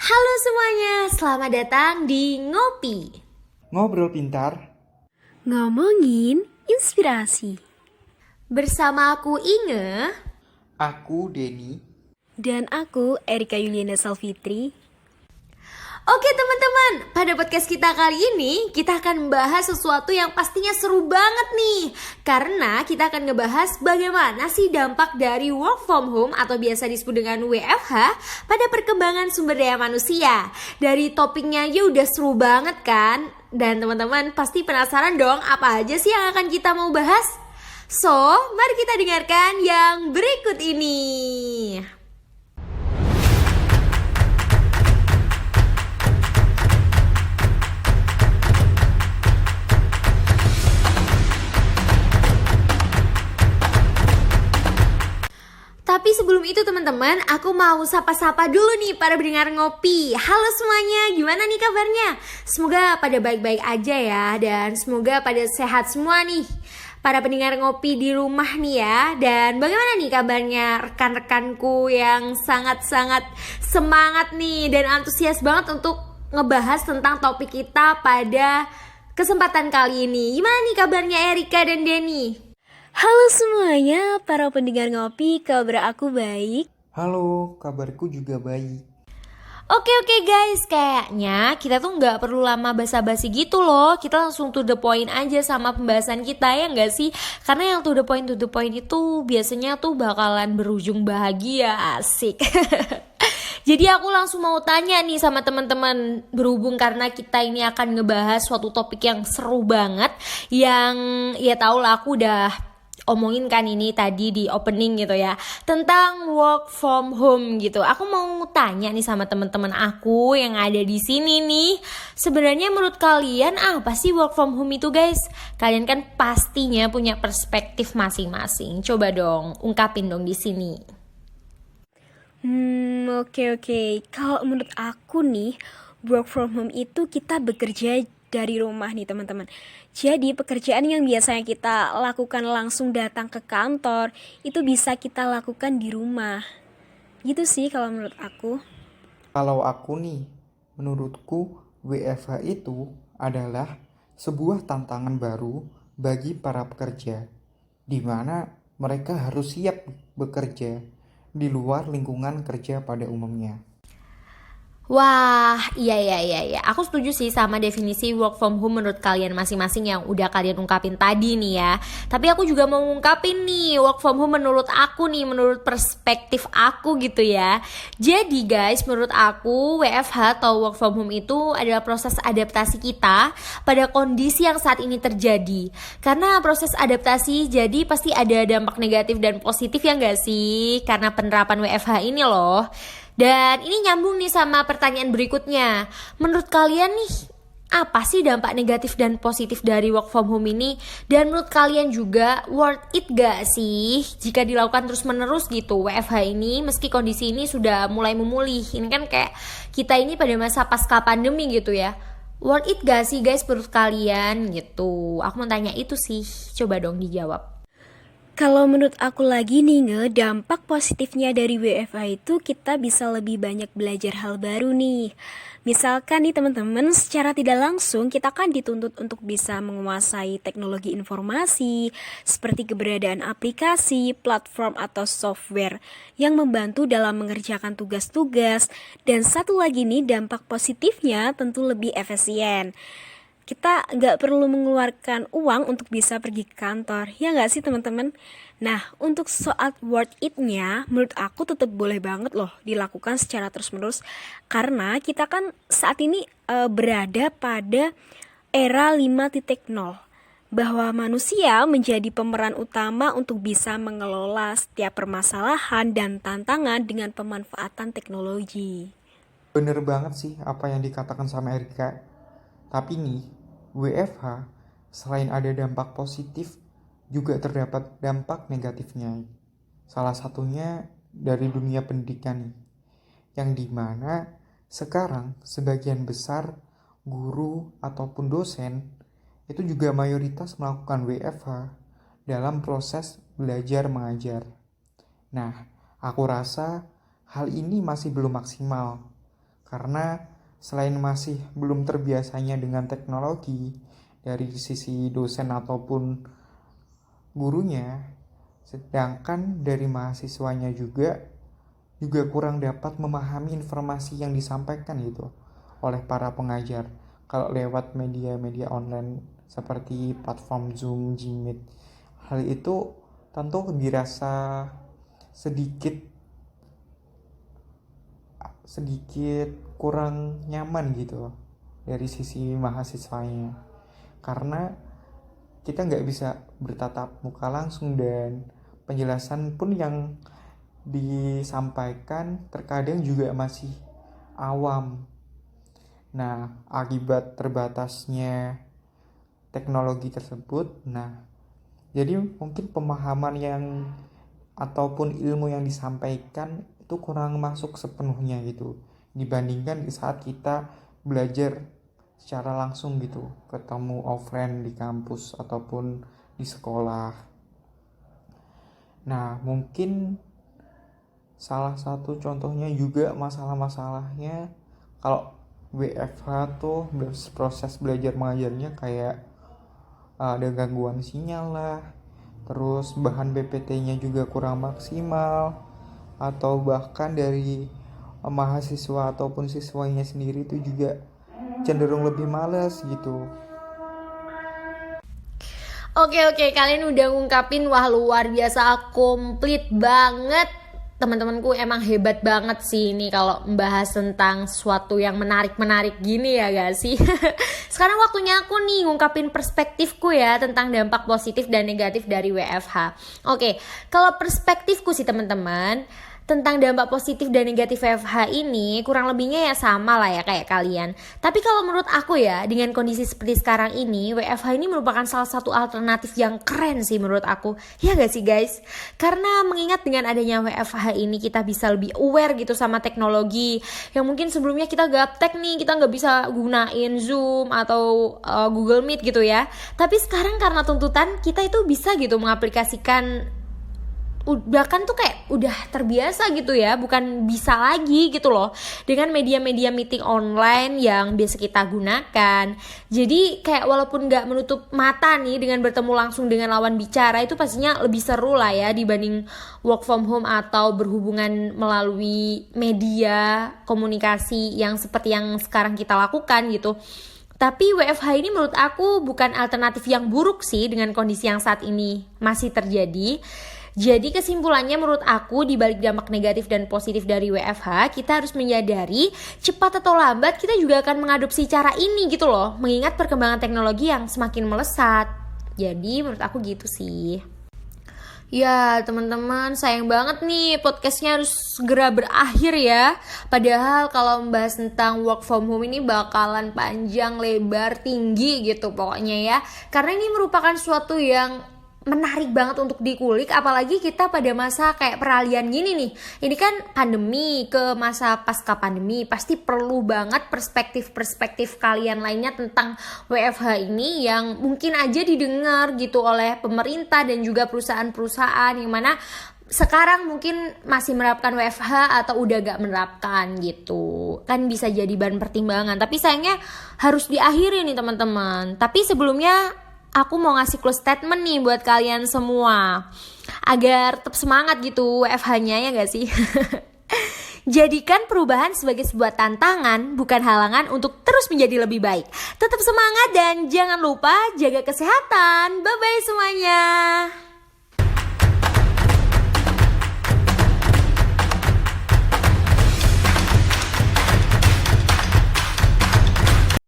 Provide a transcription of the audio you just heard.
Halo semuanya, selamat datang di Ngopi. Ngobrol pintar. Ngomongin inspirasi. Bersama aku Inge. Aku Denny. Dan aku Erika Yuliana Salfitri. Oke teman-teman, pada podcast kita kali ini kita akan membahas sesuatu yang pastinya seru banget nih. Karena kita akan ngebahas bagaimana sih dampak dari work from home atau biasa disebut dengan WFH pada perkembangan sumber daya manusia. Dari topiknya aja udah seru banget kan? Dan teman-teman pasti penasaran dong apa aja sih yang akan kita mau bahas? So, mari kita dengarkan yang berikut ini. Tapi sebelum itu teman-teman, aku mau sapa-sapa dulu nih para pendengar ngopi. Halo semuanya, gimana nih kabarnya? Semoga pada baik-baik aja ya, dan semoga pada sehat semua nih para pendengar ngopi di rumah nih ya. Dan bagaimana nih kabarnya rekan-rekanku yang sangat-sangat semangat nih dan antusias banget untuk ngebahas tentang topik kita pada kesempatan kali ini. Gimana nih kabarnya Erika dan Denny? Halo semuanya, para pendengar ngopi, kabar aku baik. Halo, kabarku juga baik. Oke guys, kayaknya kita tuh nggak perlu lama basa-basi gitu loh. Kita langsung to the point aja sama pembahasan kita ya nggak sih? Karena yang to the point itu biasanya tuh bakalan berujung bahagia, asik. Jadi aku langsung mau tanya nih sama teman-teman, berhubung karena kita ini akan ngebahas suatu topik yang seru banget, yang ya tau lah aku udah omongin kan ini tadi di opening gitu ya, tentang work from home gitu. Aku mau tanya nih sama teman-teman aku yang ada di sini nih, sebenarnya menurut kalian apa sih work from home itu guys? Kalian kan pastinya punya perspektif masing-masing. Coba dong ungkapin dong di sini. Oke. Kalau menurut aku nih, work from home itu kita bekerja dari rumah nih teman-teman. Jadi pekerjaan yang biasanya kita lakukan langsung datang ke kantor, itu bisa kita lakukan di rumah. Gitu sih kalau menurut aku. Kalau aku nih, menurutku WFH itu adalah sebuah tantangan baru bagi para pekerja, di mana mereka harus siap bekerja di luar lingkungan kerja pada umumnya. Wah, iya. Aku setuju sih sama definisi work from home menurut kalian masing-masing yang udah kalian ungkapin tadi nih ya. Tapi aku juga mau ungkapin nih work from home menurut aku nih, menurut perspektif aku gitu ya. Jadi guys, menurut aku WFH atau work from home itu adalah proses adaptasi kita pada kondisi yang saat ini terjadi. Karena proses adaptasi jadi pasti ada dampak negatif dan positif ya nggak sih? Karena penerapan WFH ini loh. Dan ini nyambung nih sama pertanyaan berikutnya. Menurut kalian nih, apa sih dampak negatif dan positif dari work from home ini? Dan menurut kalian juga worth it gak sih jika dilakukan terus menerus gitu WFH ini meski kondisi ini sudah mulai memulih? Ini kan kayak kita ini pada masa pasca pandemi gitu ya. Worth it gak sih guys menurut kalian gitu? Aku mau tanya itu sih, coba dong dijawab. Kalau menurut aku lagi nih dampak positifnya dari WFH itu kita bisa lebih banyak belajar hal baru nih. Misalkan nih teman-teman, secara tidak langsung kita kan dituntut untuk bisa menguasai teknologi informasi, seperti keberadaan aplikasi, platform atau software yang membantu dalam mengerjakan tugas-tugas. Dan satu lagi nih dampak positifnya tentu lebih efisien. Kita nggak perlu mengeluarkan uang untuk bisa pergi ke kantor, ya nggak sih teman-teman? Nah, untuk soal worth it-nya, menurut aku tetap boleh banget loh dilakukan secara terus-menerus. Karena kita kan saat ini berada pada era 5.0, bahwa manusia menjadi pemeran utama untuk bisa mengelola setiap permasalahan dan tantangan dengan pemanfaatan teknologi. Bener banget sih apa yang dikatakan sama Erika. Tapi nih, WFH selain ada dampak positif, juga terdapat dampak negatifnya. Salah satunya dari dunia pendidikan nih, yang dimana sekarang sebagian besar guru ataupun dosen itu juga mayoritas melakukan WFH dalam proses belajar mengajar. Nah, aku rasa hal ini masih belum maksimal Karena selain masih belum terbiasanya dengan teknologi dari sisi dosen ataupun gurunya, sedangkan dari mahasiswanya juga kurang dapat memahami informasi yang disampaikan gitu oleh para pengajar kalau lewat media-media online seperti platform Zoom, Gmeet. Hal itu tentu dirasa sedikit kurang nyaman gitu dari sisi mahasiswanya, karena kita nggak bisa bertatap muka langsung dan penjelasan pun yang disampaikan terkadang juga masih awam. Nah, akibat terbatasnya teknologi tersebut, jadi mungkin pemahaman yang ataupun ilmu yang disampaikan itu kurang masuk sepenuhnya gitu, dibandingkan di saat kita belajar secara langsung gitu, ketemu offline di kampus ataupun di sekolah. Nah, mungkin salah satu contohnya juga masalah-masalahnya kalau WFH tuh proses belajar mengajarnya kayak ada gangguan sinyal lah, terus bahan PPT-nya juga kurang maksimal, atau bahkan dari mahasiswa ataupun siswanya sendiri itu juga cenderung lebih malas gitu. Oke, kalian udah ngungkapin, wah luar biasa, komplit banget. Teman-temanku emang hebat banget sih ini kalau membahas tentang sesuatu yang menarik-menarik gini ya gak sih? Sekarang waktunya aku nih ngungkapin perspektifku ya tentang dampak positif dan negatif dari WFH. Oke, kalau perspektifku sih teman-teman, tentang dampak positif dan negatif WFH ini kurang lebihnya ya sama lah ya kayak kalian. Tapi kalau menurut aku ya, dengan kondisi seperti sekarang ini, WFH ini merupakan salah satu alternatif yang keren sih menurut aku. Ya gak sih guys? Karena mengingat dengan adanya WFH ini kita bisa lebih aware gitu sama teknologi. Yang mungkin sebelumnya kita gaptek nih, kita gak bisa gunain Zoom atau Google Meet gitu ya. Tapi sekarang karena tuntutan kita itu bisa gitu mengaplikasikan, bahkan tuh kayak udah terbiasa gitu ya, bukan bisa lagi gitu loh, dengan media-media meeting online yang biasa kita gunakan. Jadi kayak walaupun gak menutup mata nih dengan bertemu langsung dengan lawan bicara, itu pastinya lebih seru lah ya dibanding work from home atau berhubungan melalui media komunikasi yang seperti yang sekarang kita lakukan gitu. Tapi WFH ini menurut aku bukan alternatif yang buruk sih dengan kondisi yang saat ini masih terjadi. Jadi kesimpulannya menurut aku, di balik dampak negatif dan positif dari WFH, kita harus menyadari cepat atau lambat kita juga akan mengadopsi cara ini gitu loh, mengingat perkembangan teknologi yang semakin melesat. Jadi menurut aku gitu sih. Ya teman-teman, sayang banget nih podcastnya harus segera berakhir ya. Padahal kalau membahas tentang work from home ini bakalan panjang, lebar, tinggi gitu pokoknya ya. Karena ini merupakan suatu yang menarik banget untuk dikulik, apalagi kita pada masa kayak peralihan gini nih. Ini kan pandemi ke masa pasca pandemi, pasti perlu banget perspektif-perspektif kalian lainnya tentang WFH ini yang mungkin aja didengar gitu oleh pemerintah dan juga perusahaan-perusahaan yang mana sekarang mungkin masih menerapkan WFH atau udah gak menerapkan gitu. Kan bisa jadi bahan pertimbangan, tapi sayangnya harus diakhiri nih teman-teman. Tapi sebelumnya aku mau ngasih close statement nih buat kalian semua, agar tetap semangat gitu WFH-nya ya gak sih? Jadikan perubahan sebagai sebuah tantangan, bukan halangan untuk terus menjadi lebih baik. Tetap semangat dan jangan lupa jaga kesehatan. Bye-bye semuanya.